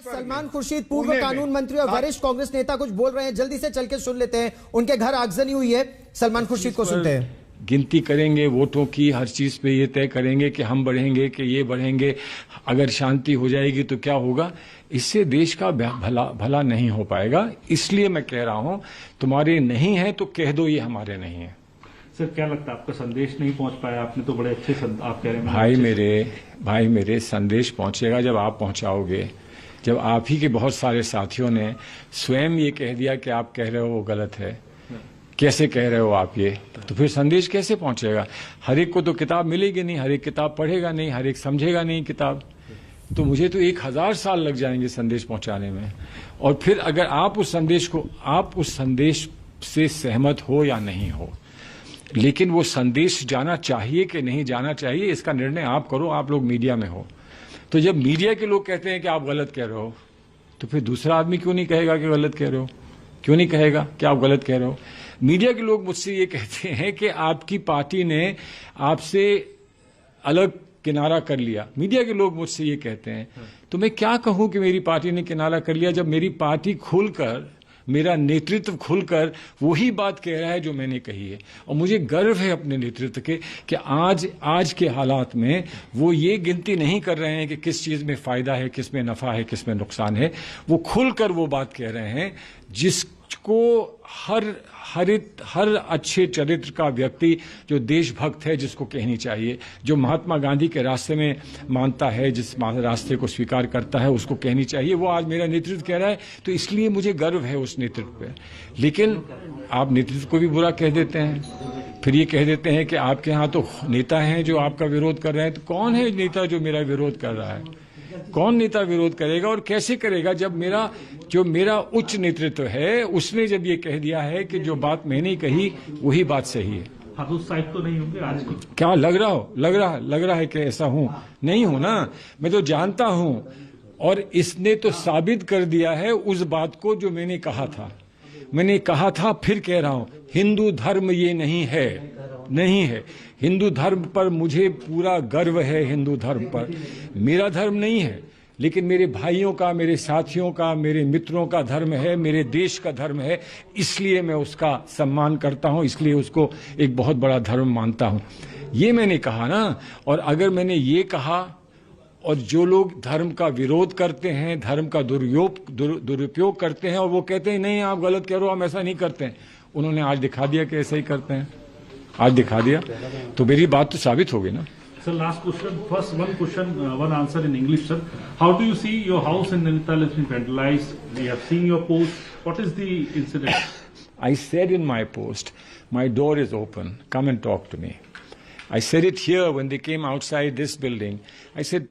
सलमान खुर्शीद पूर्व कानून मंत्री और वरिष्ठ कांग्रेस नेता कुछ बोल रहे हैं, जल्दी से चल के सुन लेते हैं। उनके घर आगजनी हुई है, सलमान खुर्शीद को सुनते हैं। गिनती करेंगे वोटों की, हर चीज पे ये तय करेंगे कि हम बढ़ेंगे कि ये बढ़ेंगे, अगर शांति हो जाएगी तो क्या होगा। इससे देश का भला नहीं हो पाएगा। इसलिए मैं कह रहा हूं, तुम्हारे नहीं है तो कह दो ये हमारे नहीं है। सर क्या लगता है आपका संदेश नहीं पहुंच पाया? आपने तो बड़े अच्छे आप कह रहे हैं। भाई मेरे संदेश पहुंचेगा जब आप पहुंचाओगे। जब आप ही के बहुत सारे साथियों ने स्वयं ये कह दिया कि आप कह रहे हो वो गलत है, कैसे कह रहे हो आप ये, तो फिर संदेश कैसे पहुंचेगा? हर एक को तो किताब मिलेगी नहीं, हर एक किताब पढ़ेगा नहीं, हर एक समझेगा नहीं किताब। तो मुझे तो 1000 साल लग जाएंगे संदेश पहुंचाने में। और फिर अगर आप उस संदेश से सहमत हो या नहीं हो, लेकिन वो संदेश जाना चाहिए कि नहीं जाना चाहिए, इसका निर्णय आप करो। आप लोग मीडिया में हो, तो जब मीडिया के लोग कहते हैं कि आप गलत कह रहे हो, तो फिर दूसरा आदमी क्यों नहीं कहेगा कि गलत कह रहे हो? क्यों नहीं कहेगा कि आप गलत कह रहे हो? मीडिया के लोग मुझसे ये कहते हैं कि आपकी पार्टी ने आपसे अलग किनारा कर लिया। मीडिया के लोग मुझसे ये कहते हैं, तो मैं क्या कहूं कि मेरी पार्टी ने किनारा कर लिया, जब मेरी पार्टी खुलकर, मेरा नेतृत्व खुलकर वही बात कह रहा है जो मैंने कही है। और मुझे गर्व है अपने नेतृत्व के कि आज के हालात में वो ये गिनती नहीं कर रहे हैं कि किस चीज में फायदा है, किस में नफा है, किस में नुकसान है। वो खुलकर वो बात कह रहे हैं जिसको हर अच्छे चरित्र का व्यक्ति जो देशभक्त है जिसको कहनी चाहिए, जो महात्मा गांधी के रास्ते में मानता है, जिस रास्ते को स्वीकार करता है, उसको कहनी चाहिए। वो आज मेरा नेतृत्व कह रहा है, तो इसलिए मुझे गर्व है उस नेतृत्व पे। लेकिन आप नेतृत्व को भी बुरा कह देते हैं, फिर ये कह देते हैं कि आपके यहाँ तो नेता हैं जो आपका विरोध कर रहे हैं। तो कौन है नेता जो मेरा विरोध कर रहा है? कौन नेता विरोध करेगा और कैसे करेगा, जब मेरा उच्च नेतृत्व है उसने जब ये कह दिया है कि जो बात मैंने कही वही बात सही है। उस साइड तो नहीं होंगे आज की? क्या लग रहा है कि ऐसा हूं? नहीं हूं ना, मैं तो जानता हूं। और इसने तो साबित कर दिया है उस बात को जो मैंने कहा था। फिर कह रहा हूं, हिंदू धर्म ये नहीं है। हिंदू धर्म पर मुझे पूरा गर्व है। हिंदू धर्म पर मेरा धर्म नहीं है, लेकिन मेरे भाइयों का, मेरे साथियों का, मेरे मित्रों का धर्म है, मेरे देश का धर्म है। इसलिए मैं उसका सम्मान करता हूं, इसलिए उसको एक बहुत बड़ा धर्म मानता हूं। ये मैंने कहा ना। और अगर मैंने ये कहा, और जो लोग धर्म का विरोध करते हैं, धर्म का दुरुपयोग करते हैं, और वो कहते हैं नहीं आप गलत कह रहे हो, हम ऐसा नहीं करते हैं, उन्होंने आज दिखा दिया कि ऐसा ही करते हैं। आज दिखा दिया, तो मेरी बात तो साबित हो गई ना। Sir, last question. First, one answer in English, sir. How do you see your house in Nainital has been vandalized? We have seen your post. What is the incident? I said in my post, my door is open. Come and talk to me. I said it here when they came outside this building. I said,